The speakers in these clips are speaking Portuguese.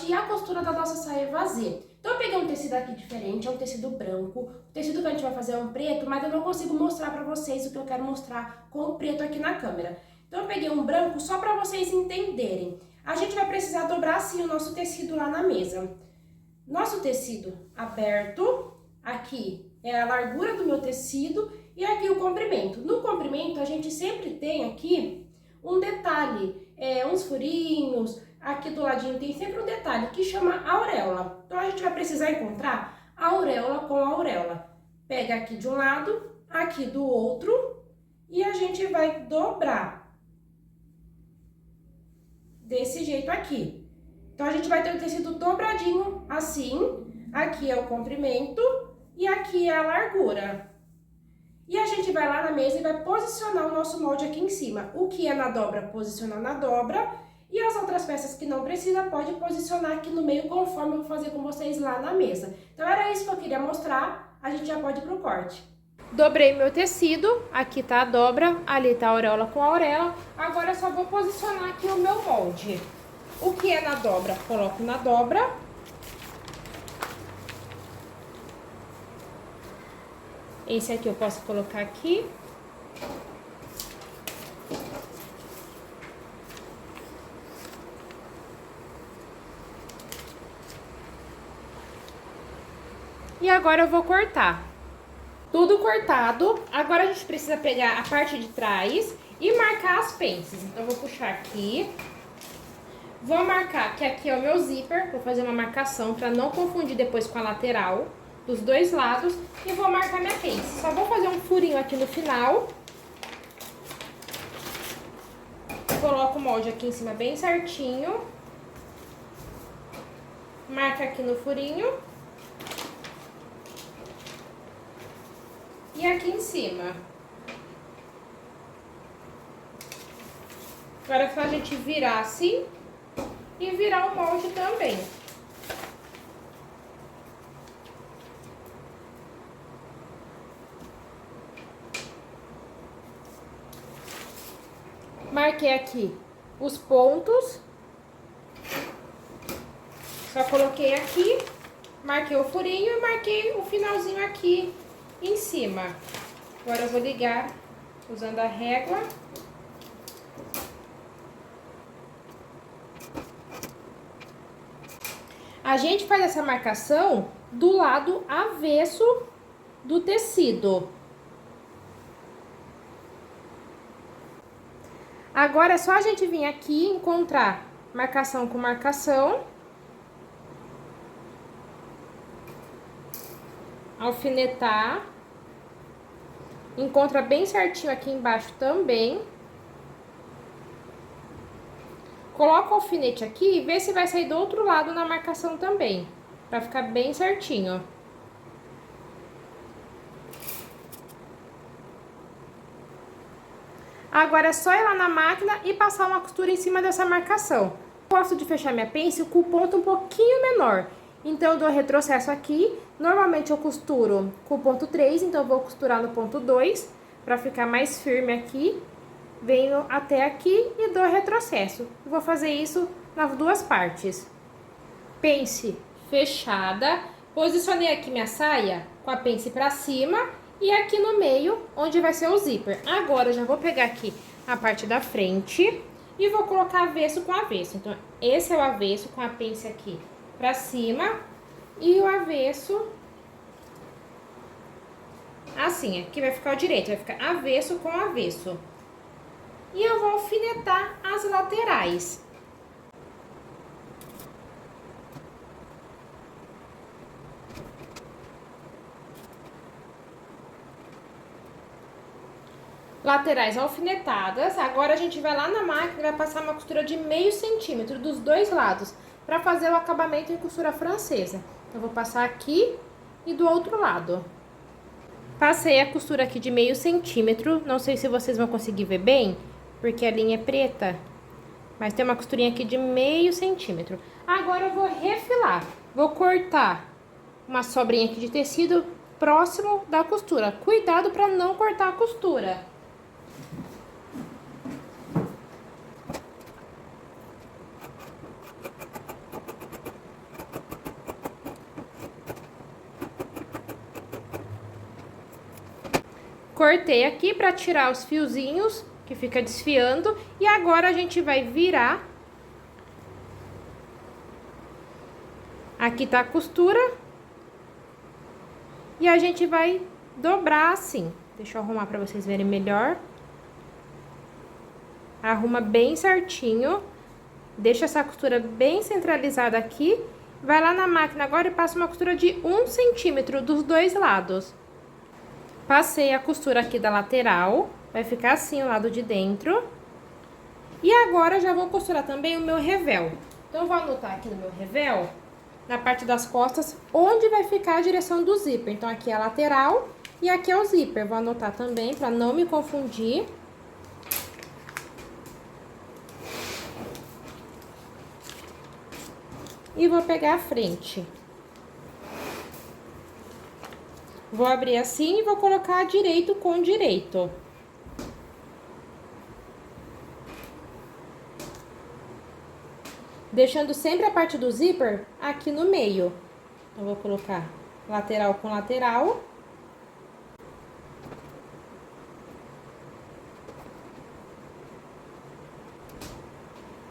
corte e a costura da nossa saia vazia. Então eu peguei um tecido aqui diferente, é um tecido branco. O tecido que a gente vai fazer é um preto, mas eu não consigo mostrar pra vocês o que eu quero mostrar com o preto aqui na câmera. Então eu peguei um branco só pra vocês entenderem. A gente vai precisar dobrar assim o nosso tecido lá na mesa. Nosso tecido aberto, aqui é a largura do meu tecido e aqui o comprimento. No comprimento a gente sempre tem aqui um detalhe, uns furinhos, aqui do ladinho tem sempre um detalhe que chama auréola. Então a gente vai precisar encontrar auréola com auréola. Pega aqui de um lado, aqui do outro e a gente vai dobrar desse jeito aqui. Então a gente vai ter o tecido dobradinho assim, aqui é o comprimento e aqui é a largura. E a gente vai lá na mesa e vai posicionar o nosso molde aqui em cima. O que é na dobra, posicionar na dobra. E as outras peças que não precisa, pode posicionar aqui no meio, conforme eu vou fazer com vocês lá na mesa. Então era isso que eu queria mostrar, a gente já pode ir pro corte. Dobrei meu tecido, aqui tá a dobra, ali tá a auréola com a auréola. Agora eu só vou posicionar aqui o meu molde. O que é na dobra, coloco na dobra. Esse aqui eu posso colocar aqui. E agora eu vou cortar. Tudo cortado. Agora a gente precisa pegar a parte de trás e marcar as pences. Então eu vou puxar aqui. Vou marcar que aqui é o meu zíper. Vou fazer uma marcação para não confundir depois com a lateral dos dois lados. E vou marcar minha pence. Só vou fazer um furinho aqui no final. Coloco o molde aqui em cima bem certinho. Marca aqui no furinho. E aqui em cima. Agora é só a gente virar assim e virar o molde também. Marquei aqui os pontos. Só coloquei aqui, marquei o furinho e marquei o finalzinho aqui em cima. Agora eu vou ligar usando a régua. A gente faz essa marcação do lado avesso do tecido. Agora é só a gente vir aqui e encontrar marcação com marcação. Alfinetar. Encontra bem certinho aqui embaixo também. Coloca o alfinete aqui e vê se vai sair do outro lado na marcação também, pra ficar bem certinho. Agora é só ir lá na máquina e passar uma costura em cima dessa marcação. Eu gosto de fechar minha pence com o ponto um pouquinho menor. Então, eu dou retrocesso aqui. Normalmente, eu costuro com o ponto 3, então eu vou costurar no ponto 2, pra ficar mais firme aqui. Venho até aqui e dou retrocesso. Vou fazer isso nas duas partes. Pence fechada. Posicionei aqui minha saia com a pence pra cima e aqui no meio, onde vai ser o zíper. Agora, eu já vou pegar aqui a parte da frente e vou colocar avesso com avesso. Então, esse é o avesso com a pence aqui pra cima e o avesso assim. Aqui vai ficar o direito, vai ficar avesso com avesso. E eu vou alfinetar as laterais. Laterais alfinetadas. Agora a gente vai lá na máquina e vai passar uma costura de meio centímetro dos dois lados, para fazer o acabamento em costura francesa. Então, eu vou passar aqui e do outro lado. Passei a costura aqui de meio centímetro. Não sei se vocês vão conseguir ver bem, porque a linha é preta. Mas tem uma costurinha aqui de meio centímetro. Agora eu vou refilar. Vou cortar uma sobrinha aqui de tecido próximo da costura. Cuidado para não cortar a costura. Cortei aqui pra tirar os fiozinhos que fica desfiando. E agora a gente vai virar. Aqui tá a costura. E a gente vai dobrar assim. Deixa eu arrumar pra vocês verem melhor. Arruma bem certinho. Deixa essa costura bem centralizada aqui. Vai lá na máquina agora e passa uma costura de 1 centímetro dos dois lados. Passei a costura aqui da lateral. Vai ficar assim o lado de dentro. E agora já vou costurar também o meu revel. Então, eu vou anotar aqui no meu revel, na parte das costas, onde vai ficar a direção do zíper. Então, aqui é a lateral e aqui é o zíper. Vou anotar também para não me confundir. E vou pegar a frente. Vou abrir assim e vou colocar direito com direito. Deixando sempre a parte do zíper aqui no meio. Então, vou colocar lateral com lateral.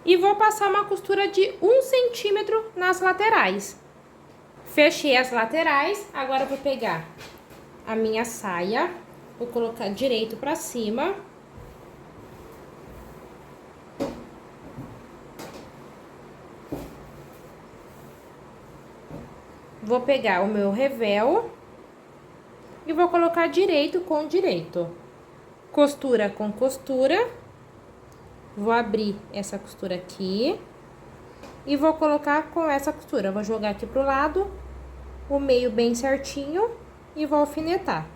E vou passar uma costura de 1 centímetro nas laterais. Fechei as laterais, agora eu vou pegar a minha saia, vou colocar direito pra cima. Vou pegar o meu revel e vou colocar direito com direito. Costura com costura. Vou abrir essa costura aqui e vou colocar com essa costura. Vou jogar aqui pro lado, o meio bem certinho e vou alfinetar.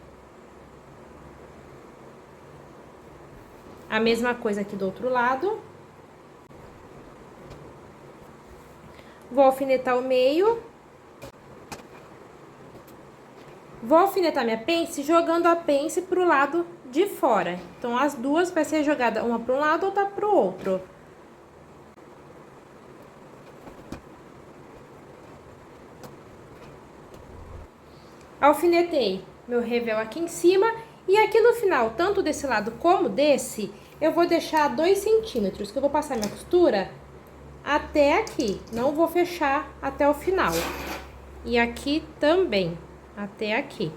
A mesma coisa aqui do outro lado. Vou alfinetar o meio. Vou alfinetar minha pence jogando a pence pro lado de fora. Então, as duas vai ser jogada uma para um lado, outra para o outro. Alfinetei meu revel aqui em cima. E aqui no final, tanto desse lado como desse, eu vou deixar 2 centímetros, que eu vou passar minha costura até aqui. Não vou fechar até o final. E aqui também, até aqui.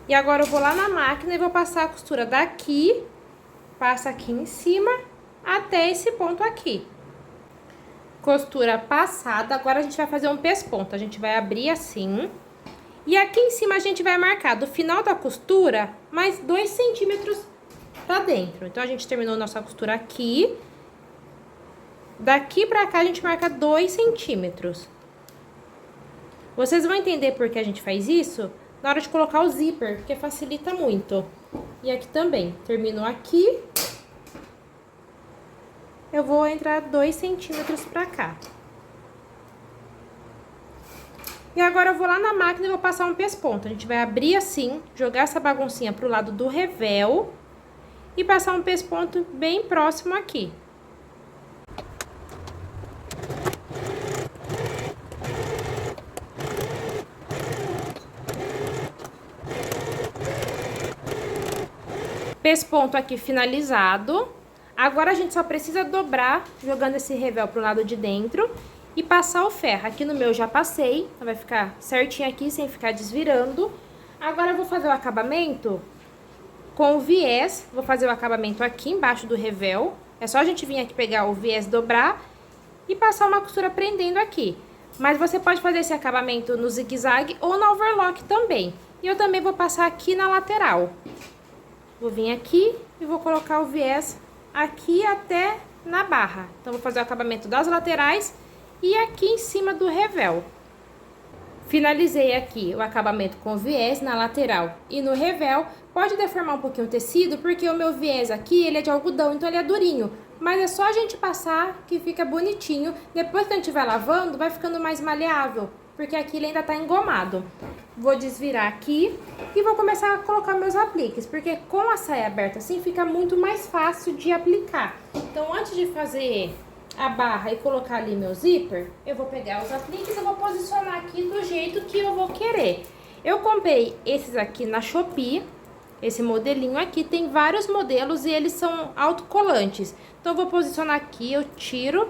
E agora eu vou lá na máquina e vou passar a costura daqui, passa aqui em cima, até esse ponto aqui. Costura passada, agora a gente vai fazer um pesponto. A gente vai abrir assim. E aqui em cima a gente vai marcar do final da costura mais 2 centímetros pra dentro. Então, a gente terminou nossa costura aqui. Daqui pra cá a gente marca 2 centímetros. Vocês vão entender por que a gente faz isso na hora de colocar o zíper, porque facilita muito. E aqui também, termino aqui. Eu vou entrar 2 centímetros pra cá. E agora eu vou lá na máquina e vou passar um pesponto. A gente vai abrir assim, jogar essa baguncinha pro lado do revel e passar um pesponto bem próximo aqui. Pesponto aqui finalizado. Agora a gente só precisa dobrar, jogando esse revel pro lado de dentro e passar o ferro. Aqui no meu já passei, então vai ficar certinho aqui, sem ficar desvirando. Agora eu vou fazer o acabamento com o viés. Vou fazer o acabamento aqui embaixo do revel. É só a gente vir aqui pegar o viés, dobrar e passar uma costura prendendo aqui. Mas você pode fazer esse acabamento no zigue-zague ou no overlock também. E eu também vou passar aqui na lateral. Vou vir aqui e vou colocar o viés aqui até na barra. Então, vou fazer o acabamento das laterais e aqui em cima do revel. Finalizei aqui o acabamento com viés na lateral e no revel. Pode deformar um pouquinho o tecido, porque o meu viés aqui, ele é de algodão, então ele é durinho. Mas é só a gente passar que fica bonitinho. Depois que a gente vai lavando, vai ficando mais maleável, porque aqui ele ainda tá engomado. Vou desvirar aqui e vou começar a colocar meus apliques, porque com a saia aberta assim fica muito mais fácil de aplicar. Então, antes de fazer a barra e colocar ali meu zíper, eu vou pegar os apliques e vou posicionar aqui do jeito que eu vou querer. Eu comprei esses aqui na Shopee, esse modelinho aqui. Tem vários modelos e eles são autocolantes. Então, eu vou posicionar aqui, eu tiro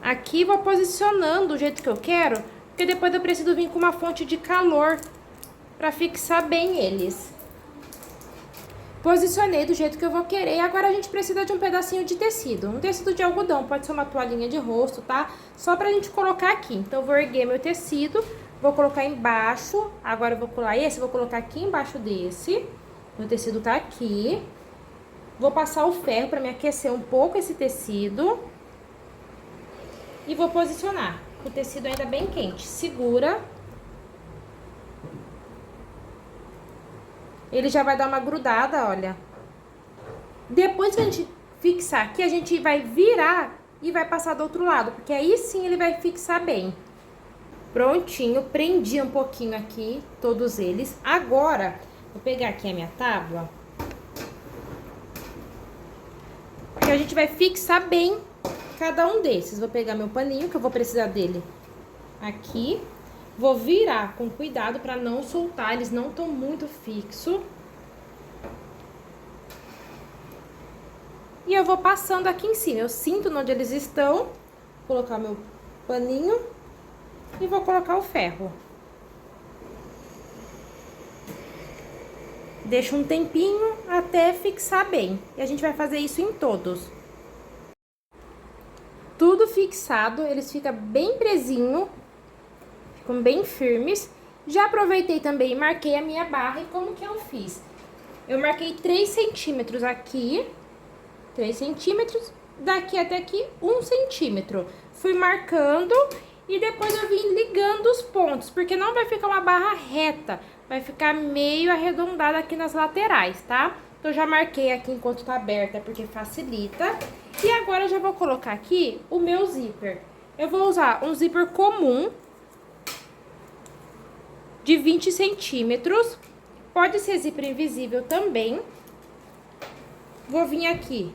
aqui, vou posicionando do jeito que eu quero, porque depois eu preciso vir com uma fonte de calor para fixar bem eles. Posicionei do jeito que eu vou querer. Agora, a gente precisa de um pedacinho de tecido. Um tecido de algodão, pode ser uma toalhinha de rosto, tá? Só pra gente colocar aqui. Então, eu vou erguer meu tecido, vou colocar embaixo. Agora, eu vou colar esse, vou colocar aqui embaixo desse. Meu tecido tá aqui. Vou passar o ferro pra me aquecer um pouco esse tecido. E vou posicionar. O tecido ainda bem quente. Segura. Ele já vai dar uma grudada, olha. Depois que a gente fixar aqui, a gente vai virar e vai passar do outro lado, porque aí sim ele vai fixar bem. Prontinho, prendi um pouquinho aqui, todos eles. Agora, vou pegar aqui a minha tábua. Porque a gente vai fixar bem cada um desses. Vou pegar meu paninho, que eu vou precisar dele aqui. Vou virar com cuidado para não soltar, eles não estão muito fixos. E eu vou passando aqui em cima, eu sinto onde eles estão. Vou colocar meu paninho e vou colocar o ferro. Deixo um tempinho até fixar bem. E a gente vai fazer isso em todos. Tudo fixado, eles ficam bem presinho. Ficam bem firmes. Já aproveitei também e marquei a minha barra. E como que eu fiz? Eu marquei 3 centímetros aqui. 3 centímetros. Daqui até aqui, 1 centímetro. Fui marcando e depois eu vim ligando os pontos. Porque não vai ficar uma barra reta. Vai ficar meio arredondada aqui nas laterais, tá? Então, eu já marquei aqui enquanto tá aberta, porque facilita. E agora, eu já vou colocar aqui o meu zíper. Eu vou usar um zíper comum de 20 centímetros. Pode ser zíper invisível também. Vou vir aqui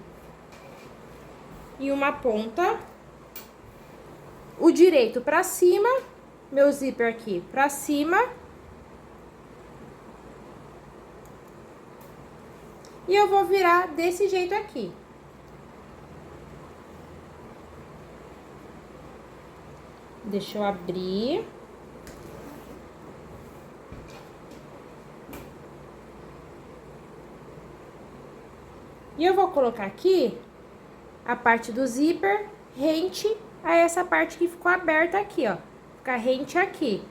em uma ponta. O direito pra cima. Meu zíper aqui pra cima. E eu vou virar desse jeito aqui. Deixa eu abrir. E eu vou colocar aqui a parte do zíper rente a essa parte que ficou aberta aqui, ó. Ficar rente aqui.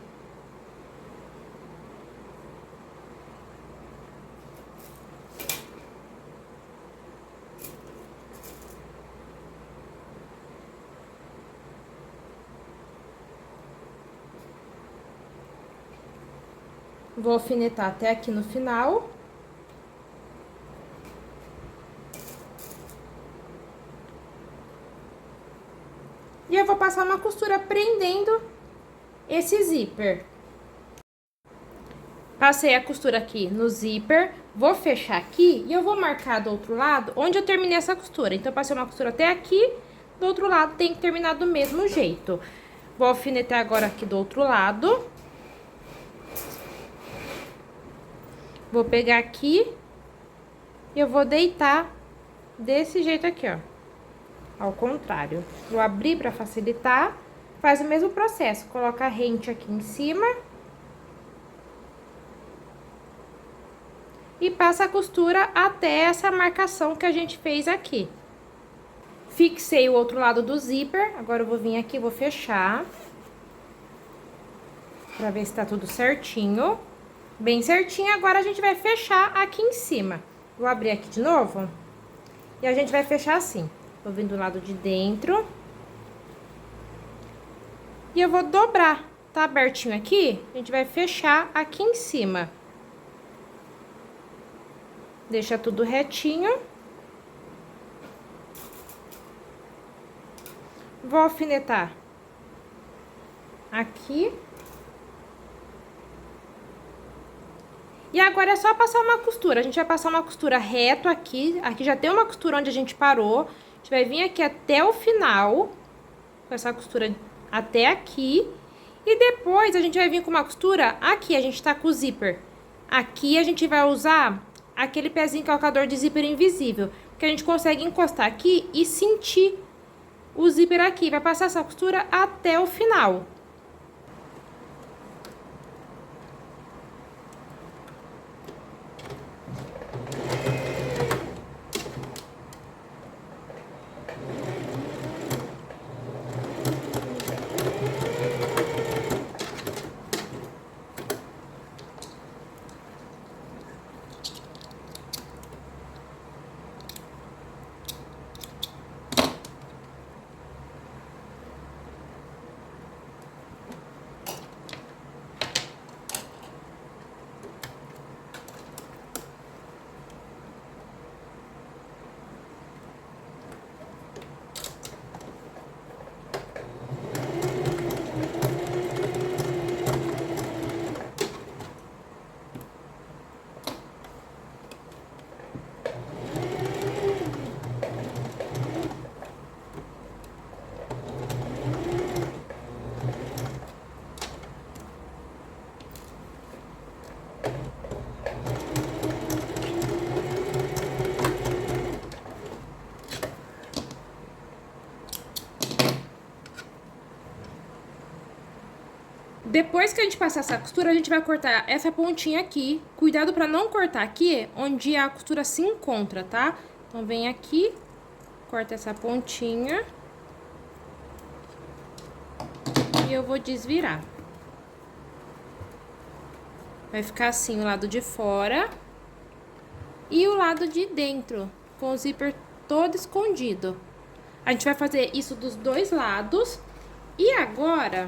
Vou alfinetar até aqui no final. E eu vou passar uma costura prendendo esse zíper. Passei a costura aqui no zíper, vou fechar aqui e eu vou marcar do outro lado onde eu terminei essa costura. Então, eu passei uma costura até aqui, do outro lado tem que terminar do mesmo jeito. Vou alfinetar agora aqui do outro lado. Vou pegar aqui e eu vou deitar desse jeito aqui, ó. Ao contrário. Vou abrir pra facilitar. Faz o mesmo processo. Coloca a rente aqui em cima. E passa a costura até essa marcação que a gente fez aqui. Fixei o outro lado do zíper. Agora, eu vou vir aqui e vou fechar. Pra ver se tá tudo certinho. Bem certinho. Agora, a gente vai fechar aqui em cima. Vou abrir aqui de novo. E a gente vai fechar assim. Vou vir do lado de dentro. E eu vou dobrar. Tá abertinho aqui? A gente vai fechar aqui em cima. Deixa tudo retinho. Vou alfinetar aqui. E agora é só passar uma costura. A gente vai passar uma costura reto aqui. Aqui já tem uma costura onde a gente parou. A gente vai vir aqui até o final. Com essa costura até aqui. E depois a gente vai vir com uma costura aqui. A gente tá com o zíper Aqui a gente vai usar aquele pezinho calcador de zíper invisível, que a gente consegue encostar aqui e sentir o zíper aqui. Vai passar essa costura até o final. Depois que a gente passar essa costura, a gente vai cortar essa pontinha aqui. Cuidado pra não cortar aqui onde a costura se encontra, tá? Então, vem aqui, corta essa pontinha. E eu vou desvirar. Vai ficar assim o lado de fora. E o lado de dentro, com o zíper todo escondido. A gente vai fazer isso dos dois lados. E agora,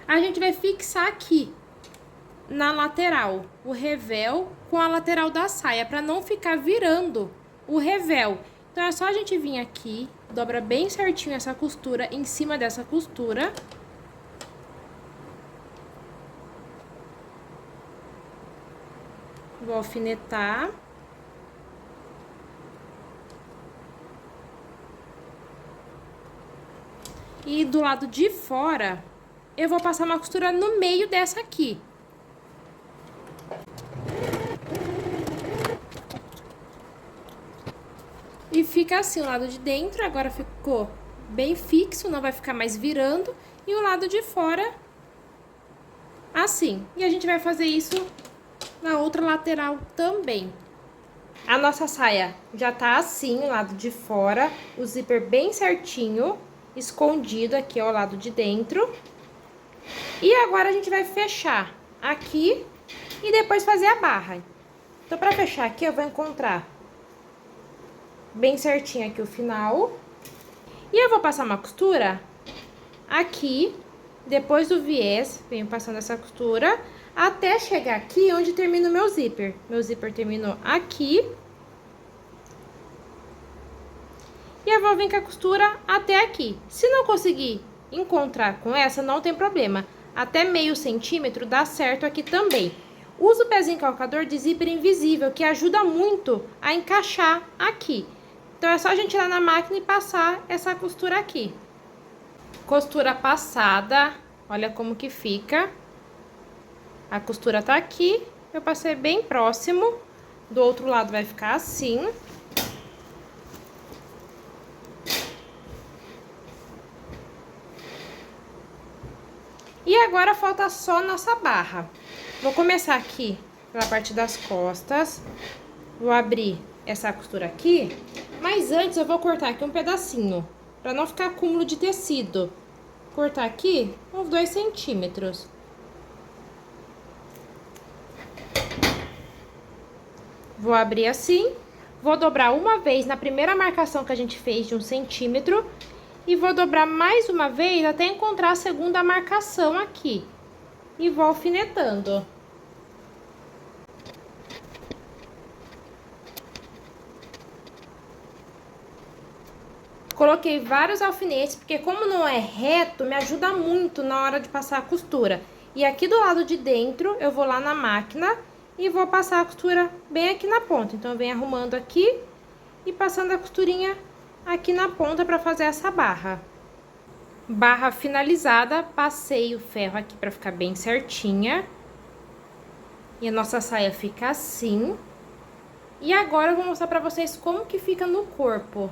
a gente vai fixar aqui, na lateral, o revel com a lateral da saia, pra não ficar virando o revel. Então, é só a gente vir aqui, dobra bem certinho essa costura em cima dessa costura. Vou alfinetar. E do lado de fora, eu vou passar uma costura no meio dessa aqui. E fica assim o lado de dentro, agora ficou bem fixo, não vai ficar mais virando. E o lado de fora, assim. E a gente vai fazer isso na outra lateral também. A nossa saia já tá assim, o lado de fora, o zíper bem certinho, escondido aqui ao lado de dentro. E agora a gente vai fechar aqui e depois fazer a barra. Então, pra fechar aqui, eu vou encontrar bem certinho aqui o final. E eu vou passar uma costura aqui, depois do viés, venho passando essa costura até chegar aqui onde termina o meu zíper. Meu zíper terminou aqui. E eu vou vir com a costura até aqui. Se não conseguir encontrar com essa, não tem problema. Até meio centímetro dá certo aqui também. Usa o pezinho calcador de zíper invisível, que ajuda muito a encaixar aqui. Então, é só a gente ir lá na máquina e passar essa costura aqui. Costura passada, olha como que fica. A costura tá aqui, eu passei bem próximo. Do outro lado vai ficar assim. E agora falta só a nossa barra. Vou começar aqui pela parte das costas. Vou abrir essa costura aqui. Mas antes eu vou cortar aqui um pedacinho, pra não ficar acúmulo de tecido. Cortar aqui uns 2 centímetros. Vou abrir assim. Vou dobrar uma vez na primeira marcação que a gente fez de 1 centímetro. E vou dobrar mais uma vez até encontrar a segunda marcação aqui. E vou alfinetando. Coloquei vários alfinetes, porque como não é reto, me ajuda muito na hora de passar a costura. E aqui do lado de dentro, eu vou lá na máquina e vou passar a costura bem aqui na ponta. Então, eu venho arrumando aqui e passando a costurinha aqui na ponta pra fazer essa barra. Barra finalizada, passei o ferro aqui pra ficar bem certinha. E a nossa saia fica assim. E agora eu vou mostrar pra vocês como que fica no corpo.